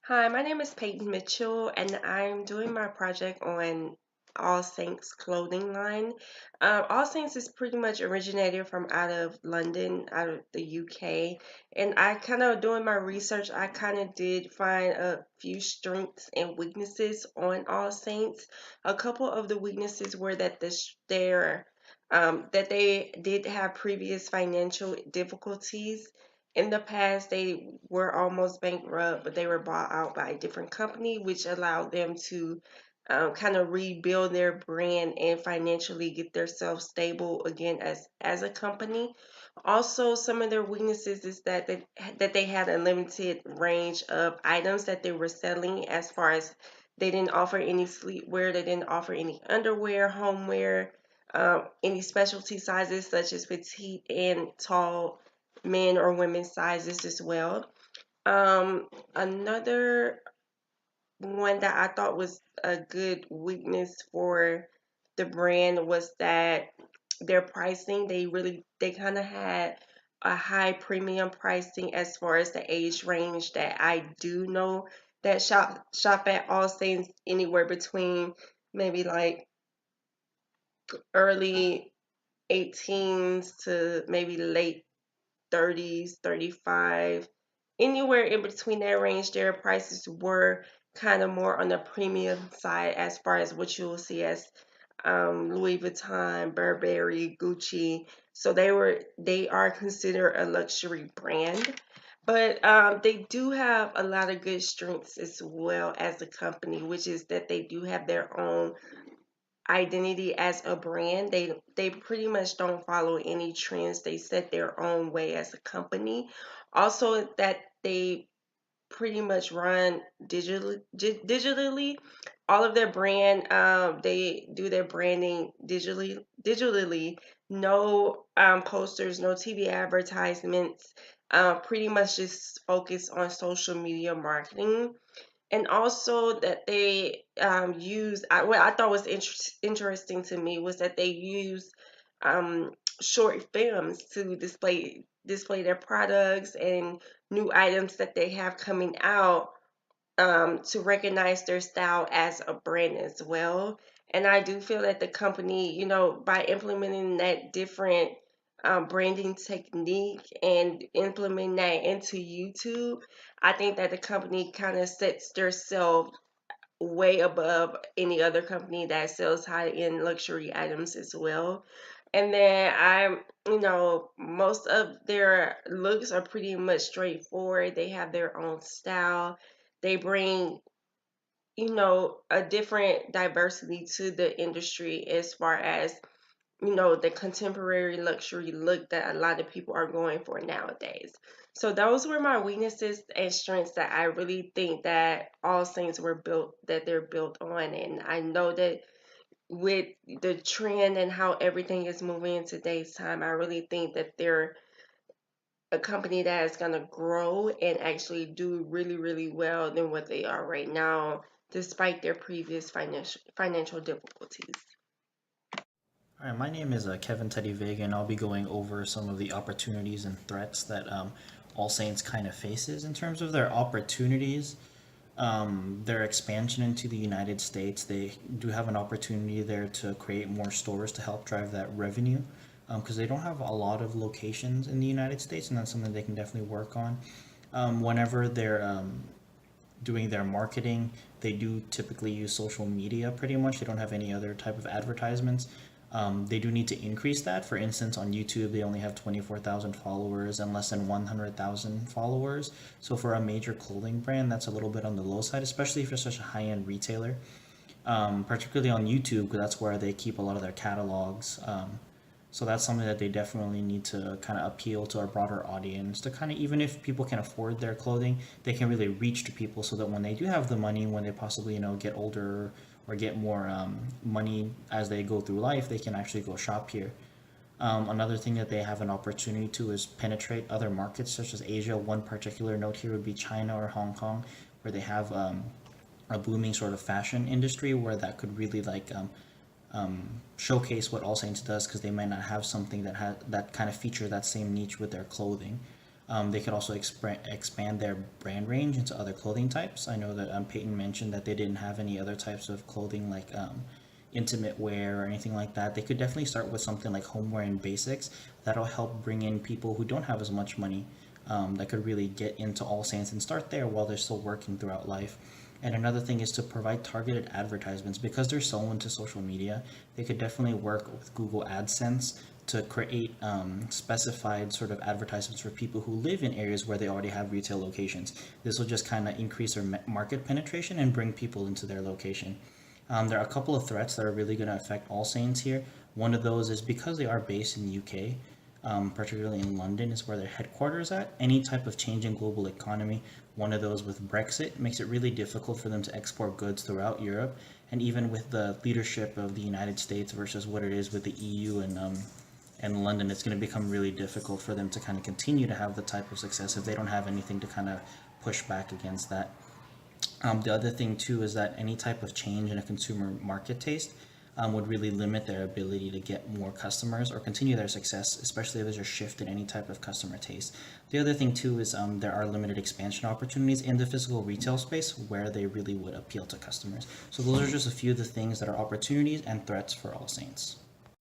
Hi, my name is Payton Mitchell, and I'm doing my project on All Saints clothing line. All Saints is pretty much originated from out of London, out of the UK. And I kind of doing my research, I kind of did find a few strengths and weaknesses on All Saints. A couple of the weaknesses were that that they did have previous financial difficulties in the past. They were almost bankrupt, but they were bought out by a different company, which allowed them to kind of rebuild their brand and financially get themselves stable again as a company. Also, some of their weaknesses is that they had a limited range of items that they were selling. As far as they didn't offer any sleepwear, they didn't offer any underwear, homeware, any specialty sizes such as petite and tall men or women's sizes as well. Another one that I thought was a good weakness for the brand was that their pricing, they kind of had a high premium pricing as far as the age range that I do know that shop at All Saints anywhere between maybe like early 18s to maybe late 30s, 35, anywhere in between that range. Their prices were kind of more on the premium side as far as what you will see as Louis Vuitton, Burberry, Gucci. So they are considered a luxury brand. But they do have a lot of good strengths as well as a company, which is that they do have their own identity as a brand. They pretty much don't follow any trends. They set their own way as a company. Also, that they pretty much run digitally. All of their brand, they do their branding digitally. No posters, no TV advertisements. Pretty much just focus on social media marketing. And also that they what I thought was interesting to me was that they use um, short films to display their products and new items that they have coming out, to recognize their style as a brand as well. And I do feel that the company, by implementing that different branding technique and implementing that into YouTube, I think that the company kind of sets themselves way above any other company that sells high-end luxury items as well. And then most of their looks are pretty much straightforward. They have their own style. They bring, a different diversity to the industry as far as, the contemporary luxury look that a lot of people are going for nowadays. So those were my weaknesses and strengths that I really think that all things they're built on. And I know that with the trend and how everything is moving in today's time, I really think that they're a company that is going to grow and actually do really, really well than what they are right now, despite their previous financial difficulties. All right, my name is Kevin Teddy Vega, and I'll be going over some of the opportunities and threats that All Saints kind of faces in terms of their opportunities. Their expansion into the United States, they do have an opportunity there to create more stores to help drive that revenue because they don't have a lot of locations in the United States, and that's something they can definitely work on. Whenever they're doing their marketing, they do typically use social media pretty much. They don't have any other type of advertisements. They do need to increase that. For instance, on YouTube, they only have 24,000 followers and less than 100,000 followers. So for a major clothing brand, that's a little bit on the low side, especially for such a high-end retailer. Particularly on YouTube, because that's where they keep a lot of their catalogs. So that's something that they definitely need to kind of appeal to a broader audience to kind of, even if people can afford their clothing, they can really reach to people so that when they do have the money, when they possibly, get older or get more money as they go through life, they can actually go shop here. Another thing that they have an opportunity to is penetrate other markets such as Asia. One particular note here would be China or Hong Kong, where they have a booming sort of fashion industry where that could really showcase what All Saints does because they might not have something that kind of feature that same niche with their clothing. They could also expand their brand range into other clothing types. I know that Payton mentioned that they didn't have any other types of clothing like intimate wear or anything like that. They could definitely start with something like homeware and basics. That'll help bring in people who don't have as much money, that could really get into All Saints and start there while they're still working throughout life. And another thing is to provide targeted advertisements. Because they're so into social media, they could definitely work with Google AdSense to create specified sort of advertisements for people who live in areas where they already have retail locations. This will just kind of increase their market penetration and bring people into their location. There are a couple of threats that are really going to affect All Saints here. One of those is because they are based in the UK, particularly in London, is where their headquarters at. Any type of change in global economy, one of those with Brexit, makes it really difficult for them to export goods throughout Europe. And even with the leadership of the United States versus what it is with the EU and London, it's going to become really difficult for them to kind of continue to have the type of success if they don't have anything to kind of push back against that. The other thing too is that any type of change in a consumer market taste would really limit their ability to get more customers or continue their success, especially if there's a shift in any type of customer taste. The other thing too is there are limited expansion opportunities in the physical retail space where they really would appeal to customers. So those are just a few of the things that are opportunities and threats for All Saints.